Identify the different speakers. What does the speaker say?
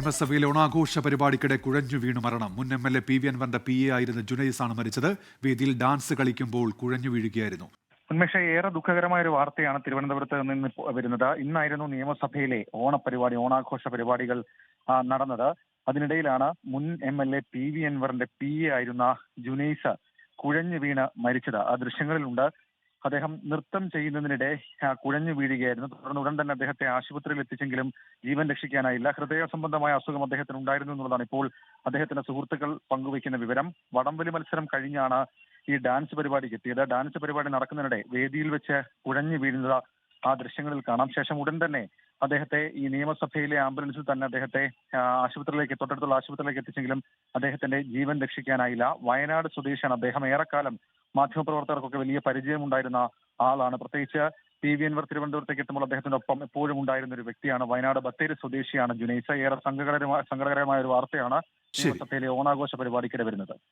Speaker 1: നിയമസഭയിലെ ഓണാഘോഷ പരിപാടിക്കിടെ കുഴഞ്ഞു വീണു മരണം. മുൻ MLA PV അൻവറിന്റെ PA ആയിരുന്ന ജുനൈസാണ് മരിച്ചത്. വേദിയിൽ ഡാൻസ് കളിക്കുമ്പോൾ കുഴഞ്ഞു വീഴുകയായിരുന്നു.
Speaker 2: ഉന്മേഷ, ഏറെ ദുഃഖകരമായ ഒരു വാർത്തയാണ് തിരുവനന്തപുരത്ത് നിന്ന് വരുന്നത്. ഇന്നായിരുന്നു നിയമസഭയിലെ ഓണാഘോഷ പരിപാടികൾ നടന്നത്. അതിനിടയിലാണ് മുൻ MLA PV അൻവറിന്റെ PA ആയിരുന്ന ജുനൈസ് കുഴഞ്ഞു വീണ് മരിച്ചത്. ആ ദൃശ്യങ്ങളിലുണ്ട്. അദ്ദേഹം നൃത്തം ചെയ്യുന്നതിനിടെ കുഴഞ്ഞു വീഴുകയായിരുന്നു. തുടർന്ന് ഉടൻ തന്നെ അദ്ദേഹത്തെ ആശുപത്രിയിൽ എത്തിച്ചെങ്കിലും ജീവൻ രക്ഷിക്കാനായില്ല. ഹൃദയ സംബന്ധമായ അസുഖം അദ്ദേഹത്തിന് ഉണ്ടായിരുന്നു എന്നുള്ളതാണ് ഇപ്പോൾ അദ്ദേഹത്തിന്റെ സുഹൃത്തുക്കൾ പങ്കുവയ്ക്കുന്ന വിവരം. വടംവലി മത്സരം കഴിഞ്ഞാണ് ഈ ഡാൻസ് പരിപാടിക്ക് എത്തിയത്. ഡാൻസ് പരിപാടി നടക്കുന്നതിനിടെ വേദിയിൽ വെച്ച് കുഴഞ്ഞു വീഴുന്നത് ആ ദൃശ്യങ്ങളിൽ കാണാം. ശേഷം ഉടൻ തന്നെ അദ്ദേഹത്തെ ഈ നിയമസഭയിലെ ആംബുലൻസിൽ തന്നെ അദ്ദേഹത്തെ തൊട്ടടുത്തുള്ള ആശുപത്രിയിലേക്ക് എത്തിച്ചെങ്കിലും അദ്ദേഹത്തിന്റെ ജീവൻ രക്ഷിക്കാനായില്ല. വയനാട് സ്വദേശിയാണ് അദ്ദേഹം. ഏറെക്കാലം മാധ്യമപ്രവർത്തകർക്കൊക്കെ വലിയ പരിചയമുണ്ടായിരുന്ന ആളാണ്. പ്രത്യേകിച്ച് PV അൻവർ തിരുവനന്തപുരത്തേക്ക് എത്തുമ്പോൾ അദ്ദേഹത്തിന്റെ ഒപ്പം എപ്പോഴും ഉണ്ടായിരുന്ന ഒരു വ്യക്തിയാണ്. വയനാട് ബത്തേരി സ്വദേശിയാണ് ജുനൈസ്. ഏറെ സങ്കടകരമായ ഒരു വാർത്തയാണ്
Speaker 1: ശരി.
Speaker 2: നിയമസഭയിലെ ഓണാഘോഷ പരിപാടിക്കിടെ വരുന്നത്.